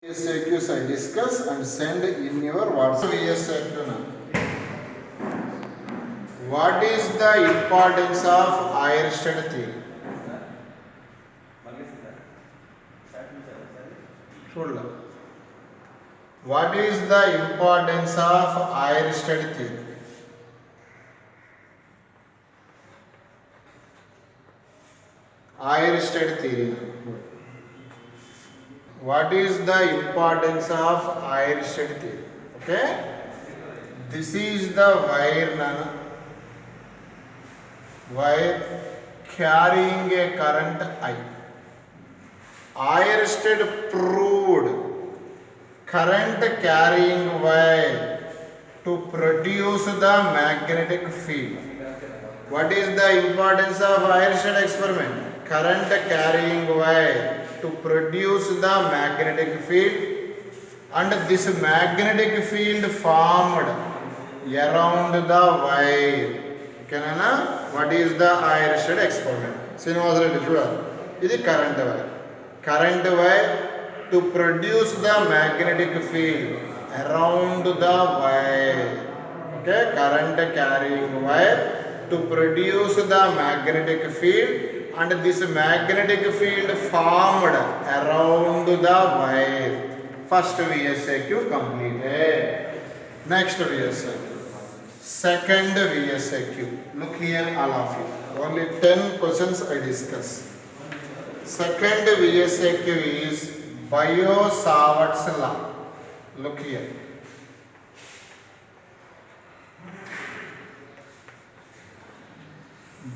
VSAQs I discuss and send in your WhatsApp. VSAQ now. What is the importance of Eirsted theory? What is the importance of Eirsted theory? Eirsted theory. What is the importance of Eirsted theory? Okay. This is the wire carrying a current I. Eirsted proved current carrying wire to produce the magnetic field. What is the importance of Eirsted experiment? Current carrying wire to produce the magnetic field, and this magnetic field formed around the wire. Okay, what is the Eirsted experiment? This is current wire. Current wire to produce the magnetic field around the wire. Okay, current carrying wire to produce the magnetic field, and this magnetic field formed around the wire. First VSAQ completed. Next VSAQ. Second VSAQ. Look here, all of you. Only 10 questions I discuss. Second VSAQ is Biot-Savart's law. Look here.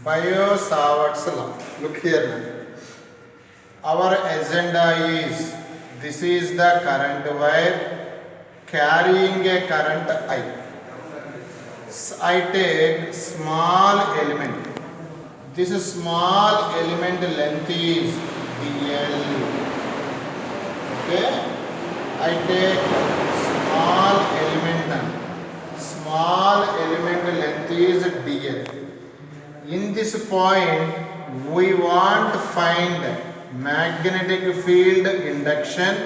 Biot-Savart's law. Look here. Our agenda is, this is the current wire carrying a current I. I take small element. This small element length is dl. Okay? I take small element length is dl. In this point, we want to find magnetic field induction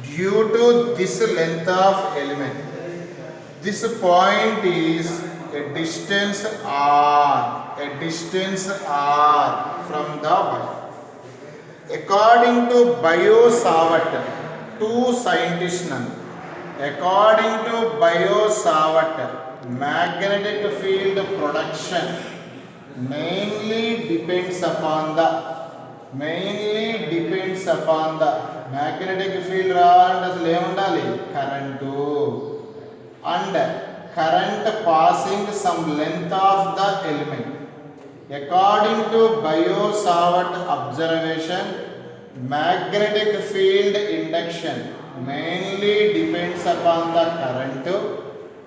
due to this length of element. This point is a distance r from the wire. According to Biot-Savart, two scientists, according to Biot-Savart, magnetic field production mainly depends upon the magnetic field current and current passing some length of the element. According to Biot-Savart observation, magnetic field induction mainly depends upon the current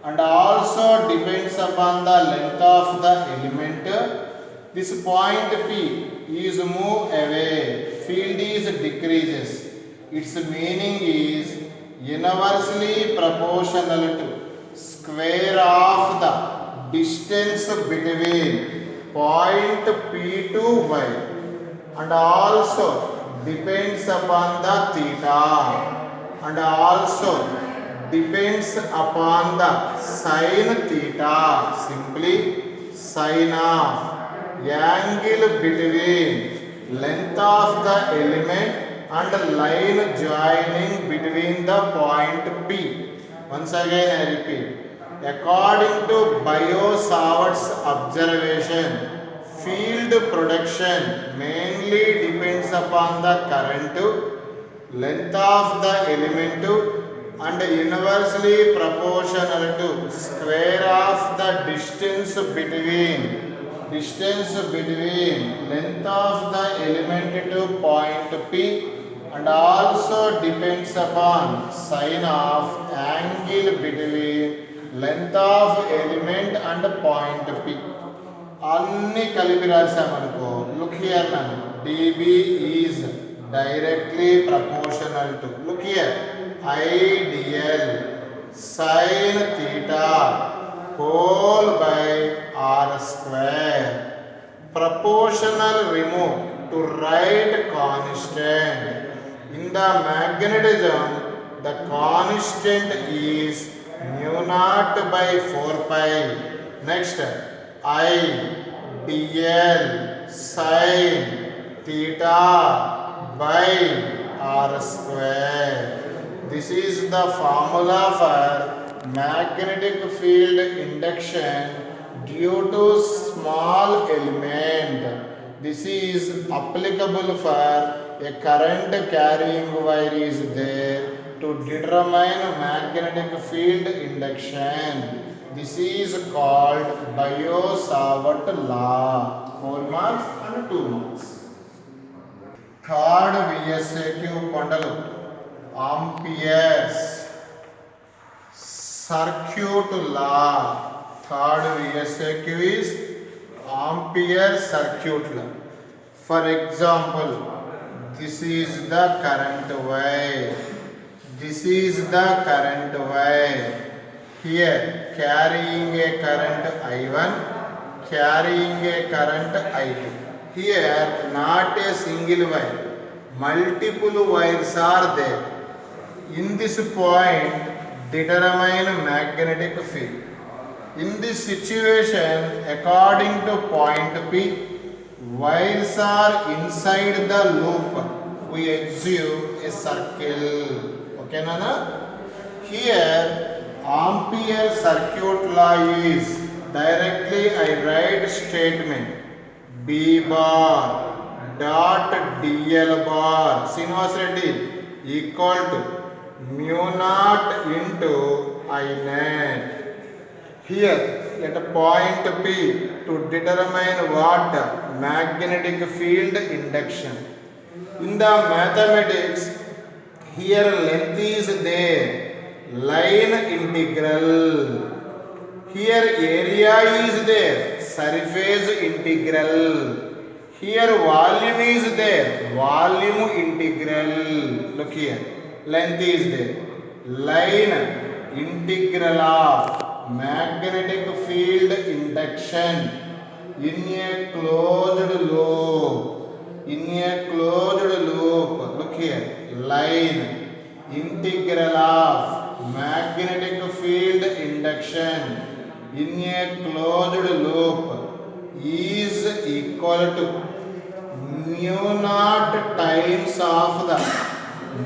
and also depends upon the length of the element. This point P is move away, field is decreases. Its meaning is inversely proportional to square of the distance between point P to Y, and also depends upon the theta, and also depends upon the sin theta, simply sin of angle between length of the element and line joining between the point P. Once again I repeat, according to Biot-Savart's observation, field production mainly depends upon the current, length of the element, and inversely proportional to square of the distance between length of the element to point P, and also depends upon sin of angle between length of element and point P. అన్ని కలిపి రాసామనుకో, look here now, dB is directly proportional to, look here, ideal sin theta whole by r square, proportional remove to write constant. In the magnetism, The constant is mu naught by 4 pi. Next, I dl sin theta by r square. This is the formula for magnetic field induction due to small element. This is applicable for a current carrying wire is there to determine magnetic field induction. This is called Biot-Savart law. 4 marks and 2 marks. Third VSAQ Kondalu. Ampere's circuit law. Third VSAQ is Ampere circuit law. For example, this is the current wire. This is the current wire. Here carrying a current I1, carrying a current I2. Here not a single wire, multiple wires are there. In this point determine magnetic field. In this situation, according to point P, wires are inside the loop. We assume a circle. Okay, Nana? Here, Ampere circuit law is directly I write statement B bar dot dl bar Srinivas Reddy equal to mu naught into I net. Here at a point P to determine what magnetic field induction. In the mathematics, here length is there, line integral. Here area is there, surface integral. Here volume is there, volume integral. Look here, length is there, line integral of magnetic field induction in a closed loop. In a closed loop, look here, line integral of magnetic field induction in a closed loop is equal to mu naught times of the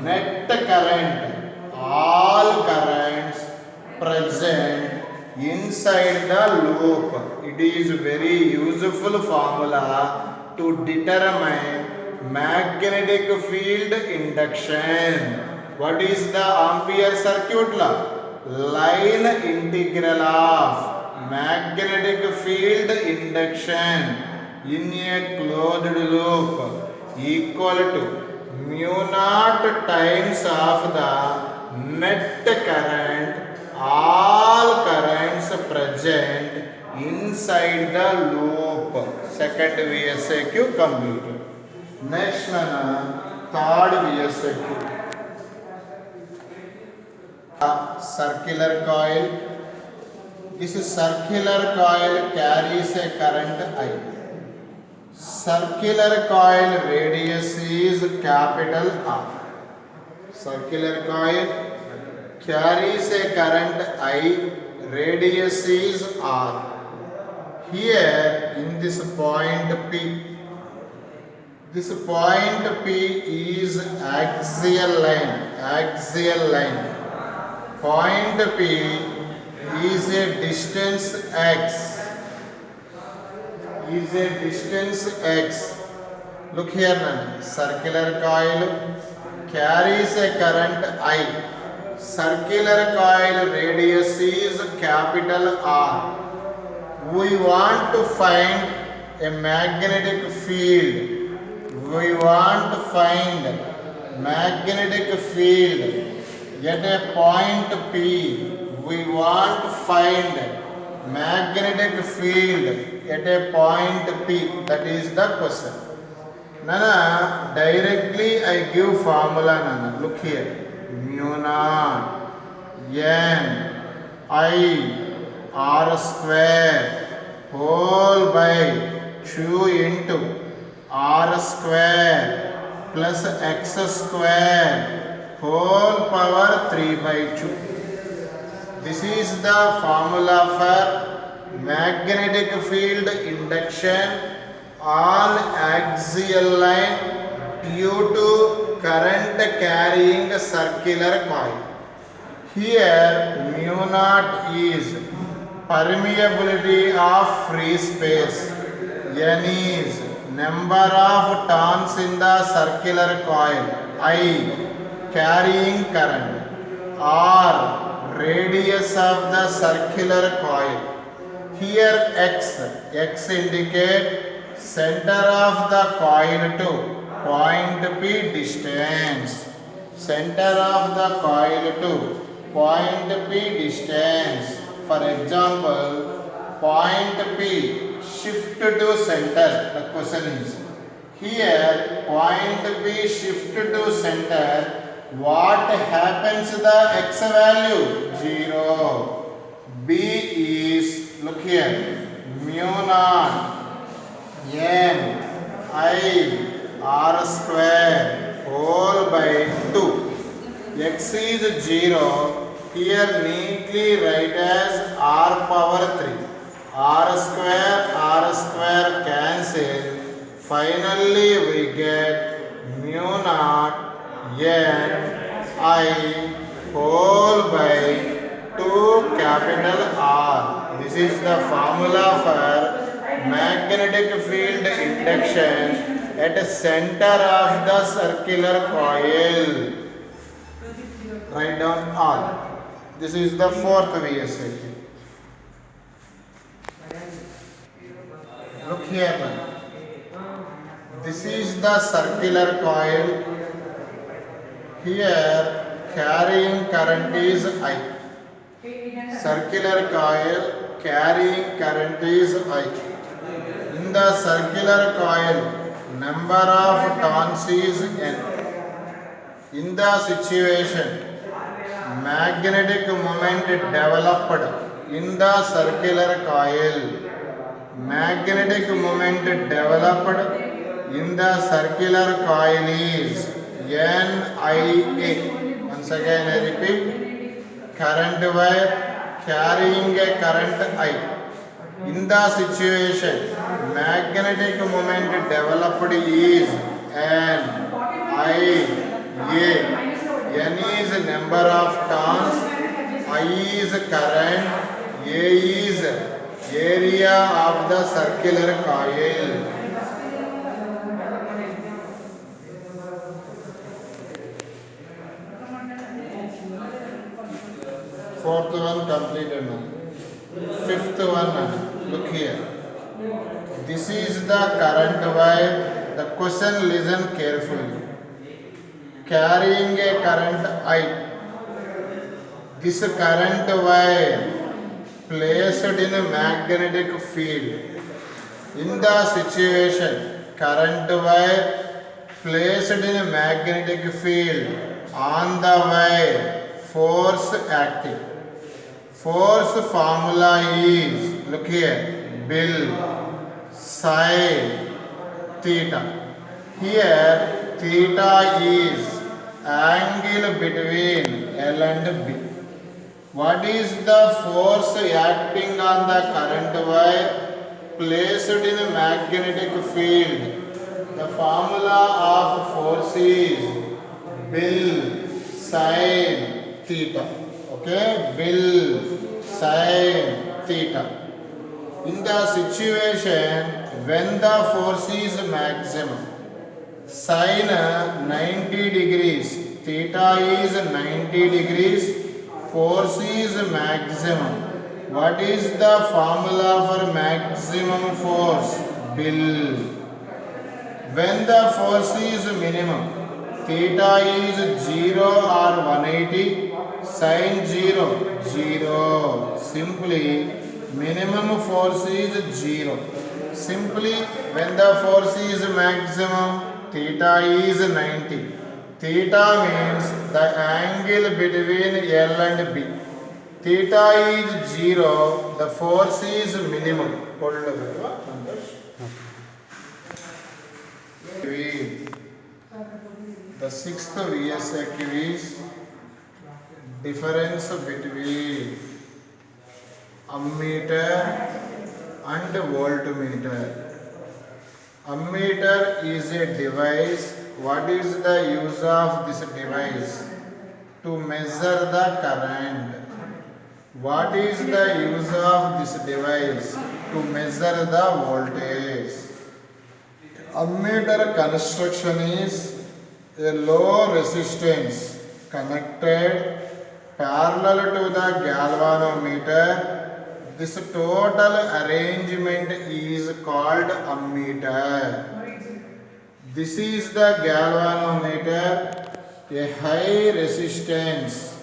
net current, all currents present inside the loop. It is very useful formula to determine magnetic field induction. What is the Ampere circuit law? Line integral of magnetic field induction in a closed loop equal to mu naught times of the net current, all currents present inside the loop. Second VSAQ completed. Next third VSAQ. Circular coil. This circular coil carries a current I. Circular coil radius is capital R. Circular coil carries a current I, radius is R. Here in this point P, this point P is axial line. Axial line. Point P is a distance x. Is a distance x. Look here, circular coil carries a current I. Circular coil radius is capital R. We want to find a magnetic field. We want to find magnetic field at a point P. We want to find magnetic field at a point P. That is the question. Nana, directly I give formula, Nana. Look here. Mu naught n I r square whole by 2 into r square plus x square whole power 3 by 2. This is the formula for magnetic field induction on axial line due to current carrying circular coil. Here mu naught is permeability of free space. N is number of turns in the circular coil. I carrying current. R radius of the circular coil. Here x indicate center of the coil to point P distance. Center of the coil to point P distance. For example, point P shift to center. The question is here point P shift to center. What happens to the x value? 0. B is, look here, mu naught n I r square whole by 2. X is 0. Here neatly write as r power 3. R square cancel. Finally we get mu naught n I whole by 2 capital R. This is the formula for magnetic field induction at the center of the circular coil. Write down all. This is the fourth VSA. Look here now. This is the circular coil. Here carrying current is I. Circular coil carrying current is I. In the circular coil, number of turns is N. In the situation, magnetic moment developed in the circular coil. Magnetic moment developed in the circular coil is NIA. Once again I repeat, current wire carrying a current I. In the situation, magnetic moment developed is NIA. N is number of turns, I is current, A is area of the circular coil. Fourth one completed now. Fifth one now. Look here. This is the current wire. The question, listen carefully. Carrying a current I. This current wire placed in a magnetic field. In the situation, current wire placed in a magnetic field. On the wire, force acting. Force formula is, look here, Bill sin theta. Here theta is angle between L and B. What is the force acting on the current wire placed in a magnetic field? The formula of force is Bill sin theta. Okay, Bill sin theta. In the situation when the force is maximum, sin 90 degrees, theta is 90 degrees, force is maximum. What is the formula for maximum force? Bill. When the force is minimum, theta is 0 or 180, sin 0, 0. Simply, minimum force is 0. Simply, when the force is maximum, theta is 90. Theta means the angle between L and B. Theta is 0, the force is minimum. The sixth VSAQ is difference between ammeter and voltmeter. Ammeter is a device. What is the use of this device? To measure the current. What is the use of this device? To measure the voltage. Ammeter construction is a low resistance connected parallel to the galvanometer. This total arrangement is called ammeter. This is the galvanometer, a high resistance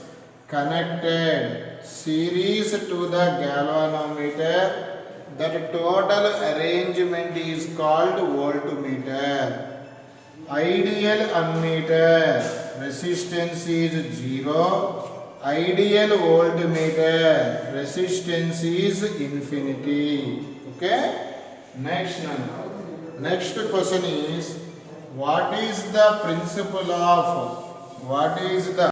connected series to the galvanometer. That total arrangement is called voltmeter. Ideal ammeter resistance is 0. Ideal voltmeter resistance is infinity. Okay? Next question is, what is the